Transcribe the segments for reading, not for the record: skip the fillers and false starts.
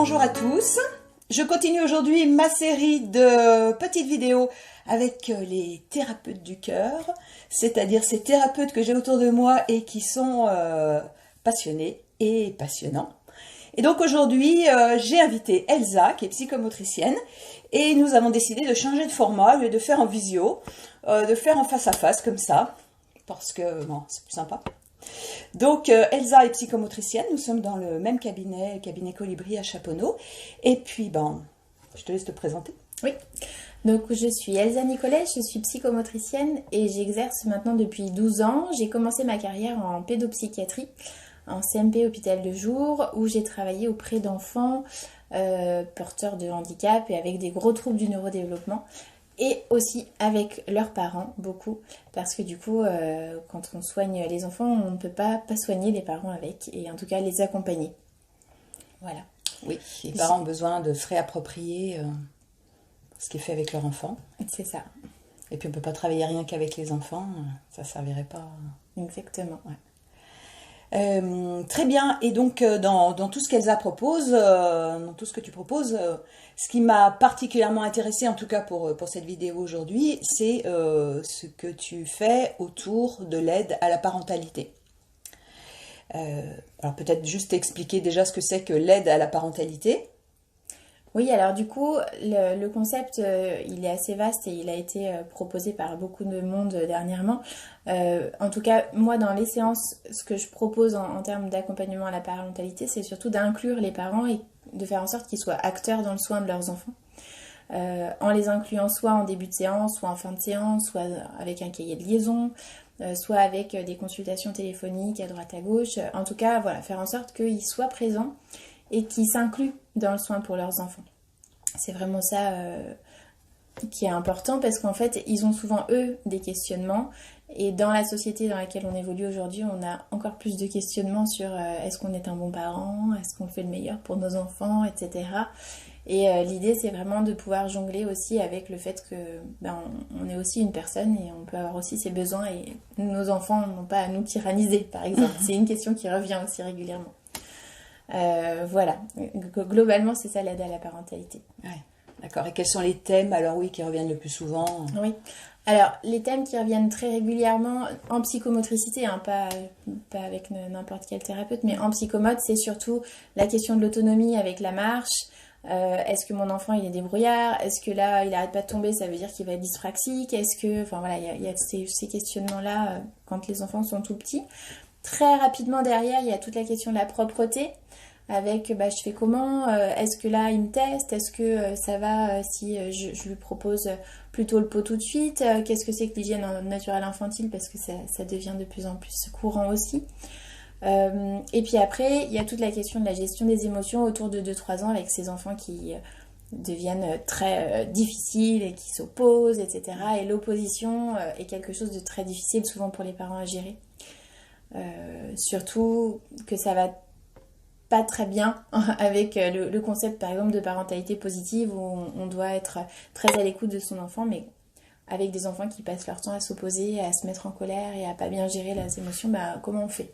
bonjour à tous. Je continue aujourd'hui ma série de petites vidéos avec les thérapeutes du cœur, c'est-à-dire ces thérapeutes que j'ai autour de moi et qui sont passionnés et passionnants. Et donc aujourd'hui, j'ai invité Elsa, qui est psychomotricienne, et nous avons décidé de changer de format, au lieu de faire en visio, de faire en face à face comme ça, parce que bon, c'est plus sympa. Donc Elsa est psychomotricienne, nous sommes dans le même cabinet, cabinet Colibri à Chaponneau. Et puis je te laisse te présenter. Oui, donc je suis Elsa Nicolet, je suis psychomotricienne et j'exerce maintenant depuis 12 ans. J'ai commencé ma carrière en pédopsychiatrie, en CMP hôpital de jour, où j'ai travaillé auprès d'enfants porteurs de handicap et avec des gros troubles du neurodéveloppement. Et aussi avec leurs parents, beaucoup, parce que du coup, quand on soigne les enfants, on ne peut pas soigner les parents avec, et en tout cas les accompagner. Voilà. Oui, les parents ont besoin de se réapproprier ce qui est fait avec leur enfant. C'est ça. Et puis on ne peut pas travailler rien qu'avec les enfants, ça ne servirait pas. Exactement. Ouais. Très bien, et donc dans tout ce qu'Elsa propose, dans tout ce que tu proposes, ce qui m'a particulièrement intéressée, en tout cas pour cette vidéo aujourd'hui, c'est ce que tu fais autour de l'aide à la parentalité. Alors peut-être juste expliquer déjà ce que c'est que l'aide à la parentalité. Oui, alors du coup, le concept, il est assez vaste et il a été proposé par beaucoup de monde dernièrement. En tout cas, moi, dans les séances, ce que je propose en termes d'accompagnement à la parentalité, c'est surtout d'inclure les parents et de faire en sorte qu'ils soient acteurs dans le soin de leurs enfants. En les incluant soit en début de séance, soit en fin de séance, soit avec un cahier de liaison, soit avec des consultations téléphoniques à droite à gauche. En tout cas, voilà, faire en sorte qu'ils soient présents et qui s'incluent dans le soin pour leurs enfants. C'est vraiment ça qui est important parce qu'en fait, ils ont souvent, eux, des questionnements. Et dans la société dans laquelle on évolue aujourd'hui, on a encore plus de questionnements sur est-ce qu'on est un bon parent, est-ce qu'on fait le meilleur pour nos enfants, etc. Et l'idée, c'est vraiment de pouvoir jongler aussi avec le fait que on est aussi une personne et on peut avoir aussi ses besoins et nos enfants n'ont pas à nous tyranniser, par exemple. C'est une question qui revient aussi régulièrement. Voilà, globalement c'est ça l'aide à la parentalité. Ouais, d'accord, et quels sont les thèmes alors oui qui reviennent le plus souvent? Oui, alors les thèmes qui reviennent très régulièrement en psychomotricité, hein, pas avec n'importe quel thérapeute, mais en psychomote, c'est surtout la question de l'autonomie avec la marche. Est-ce que mon enfant il est débrouillard? Est-ce que là il arrête pas de tomber, ça veut dire qu'il va être dyspraxique? Est-ce que, enfin voilà, il y a ces questionnements là quand les enfants sont tout petits. Très rapidement derrière, il y a toute la question de la propreté, avec je fais comment, est-ce que là il me teste, est-ce que ça va si je lui propose plutôt le pot tout de suite, qu'est-ce que c'est que l'hygiène naturelle infantile, parce que ça devient de plus en plus courant aussi. Et puis après, il y a toute la question de la gestion des émotions autour de 2-3 ans avec ces enfants qui deviennent très difficiles et qui s'opposent, etc. Et l'opposition est quelque chose de très difficile souvent pour les parents à gérer. Surtout que ça va pas très bien avec le concept par exemple de parentalité positive où on doit être très à l'écoute de son enfant, mais avec des enfants qui passent leur temps à s'opposer, à se mettre en colère et à pas bien gérer les émotions, comment on fait?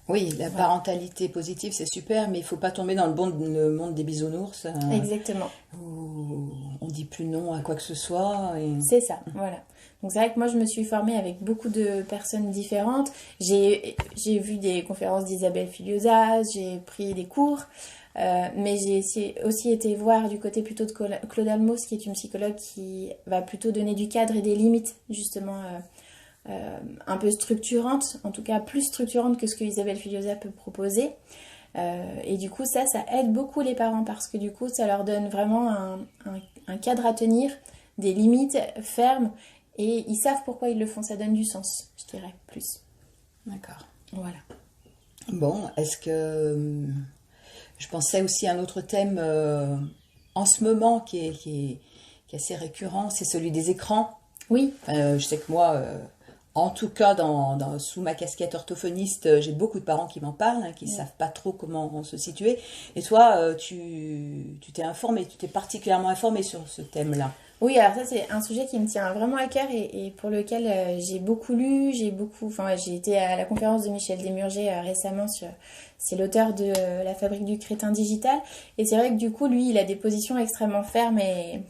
Oui, la parentalité positive c'est super, mais il faut pas tomber dans le monde des bisounours. Exactement. Où on dit plus non à quoi que ce soit. C'est ça, voilà. Donc c'est vrai que moi je me suis formée avec beaucoup de personnes différentes. J'ai vu des conférences d'Isabelle Filiosa, j'ai pris des cours, mais j'ai aussi été voir du côté plutôt de Claude Almos, qui est une psychologue qui va plutôt donner du cadre et des limites, justement un peu structurantes, en tout cas plus structurantes que ce que Isabelle Filiosa peut proposer. Et du coup ça aide beaucoup les parents parce que du coup ça leur donne vraiment un cadre à tenir, des limites fermes. Et ils savent pourquoi ils le font, ça donne du sens, je dirais, plus. D'accord. Voilà. Bon, est-ce que... Je pensais aussi à un autre thème en ce moment qui est assez récurrent, c'est celui des écrans. Oui. Je sais que moi, en tout cas, sous ma casquette orthophoniste, j'ai beaucoup de parents qui m'en parlent, qui ne savent pas trop comment se situer. Et toi, tu t'es informée, tu t'es particulièrement informée sur ce thème-là. Oui, alors ça c'est un sujet qui me tient vraiment à cœur et pour lequel j'ai beaucoup lu, enfin ouais, j'ai été à la conférence de Michel Desmurger récemment c'est l'auteur de La fabrique du crétin digital et c'est vrai que du coup lui il a des positions extrêmement fermes et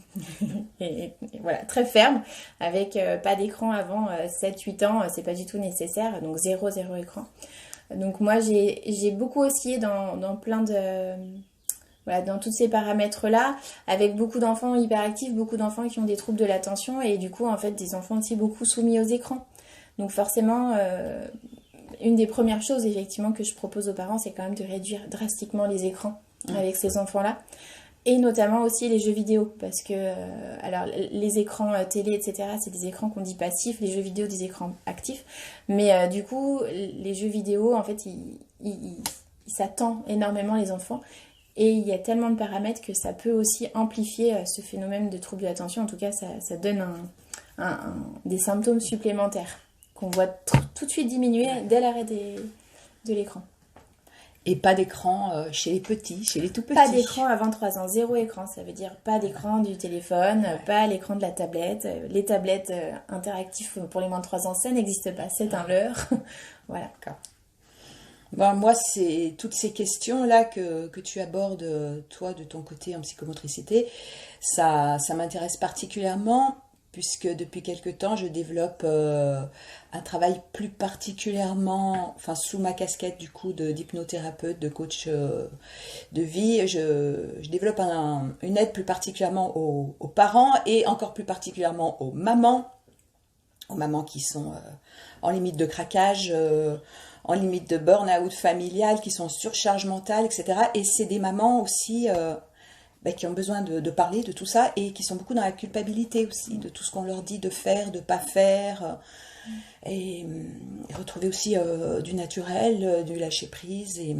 voilà, très fermes avec pas d'écran avant 7-8 ans, c'est pas du tout nécessaire, donc zéro écran. Donc moi j'ai beaucoup oscillé dans plein de voilà, dans tous ces paramètres-là, avec beaucoup d'enfants hyperactifs, beaucoup d'enfants qui ont des troubles de l'attention et du coup, en fait, des enfants aussi beaucoup soumis aux écrans. Donc forcément, une des premières choses, effectivement, que je propose aux parents, c'est quand même de réduire drastiquement les écrans avec ces enfants-là. Et notamment aussi les jeux vidéo, parce que, alors, les écrans télé, etc., c'est des écrans qu'on dit passifs, les jeux vidéo, des écrans actifs. Mais du coup, les jeux vidéo, en fait, ça tend énormément les enfants. Et il y a tellement de paramètres que ça peut aussi amplifier ce phénomène de trouble de l'attention. En tout cas, ça donne des symptômes supplémentaires qu'on voit tout de suite diminuer dès l'arrêt de l'écran. Et pas d'écran chez les petits, chez les tout petits. Pas d'écran avant 3 ans, 0 écran. Ça veut dire pas d'écran du téléphone, pas l'écran de la tablette. Les tablettes interactives pour les moins de 3 ans, ça n'existe pas, c'est un leurre. Voilà. D'accord. Ben, moi, c'est toutes ces questions-là que tu abordes, toi, de ton côté en psychomotricité, ça m'intéresse particulièrement, puisque depuis quelque temps, je développe un travail plus particulièrement, enfin, sous ma casquette, du coup, d'hypnothérapeute, de coach de vie, je développe une aide plus particulièrement aux parents et encore plus particulièrement aux mamans qui sont en limite de craquage, en limite de burn-out familial, qui sont en surcharge mentale, etc. Et c'est des mamans aussi qui ont besoin de parler de tout ça et qui sont beaucoup dans la culpabilité aussi, de tout ce qu'on leur dit de faire, de pas faire. Et retrouver aussi du naturel, du lâcher-prise. Et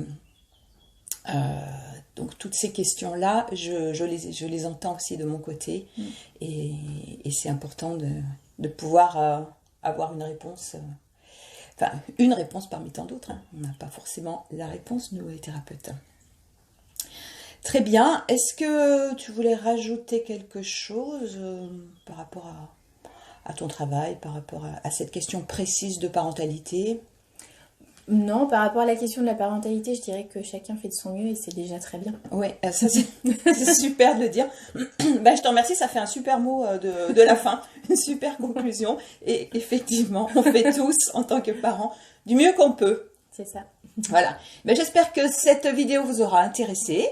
donc toutes ces questions-là, je les entends aussi de mon côté. Et c'est important de pouvoir avoir une réponse... Enfin, une réponse parmi tant d'autres. Hein. On n'a pas forcément la réponse, nous, les thérapeutes. Très bien. Est-ce que tu voulais rajouter quelque chose par rapport à ton travail, par rapport à cette question précise de parentalité ? Non, par rapport à la question de la parentalité, je dirais que chacun fait de son mieux et c'est déjà très bien. Oui, ça c'est super de le dire. Je te remercie, ça fait un super mot de la fin, une super conclusion. Et effectivement, on fait tous, en tant que parents, du mieux qu'on peut. C'est ça. Voilà. J'espère que cette vidéo vous aura intéressé.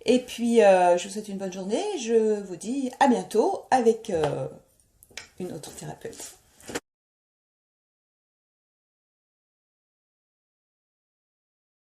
Et puis, je vous souhaite une bonne journée. Je vous dis à bientôt avec une autre thérapeute.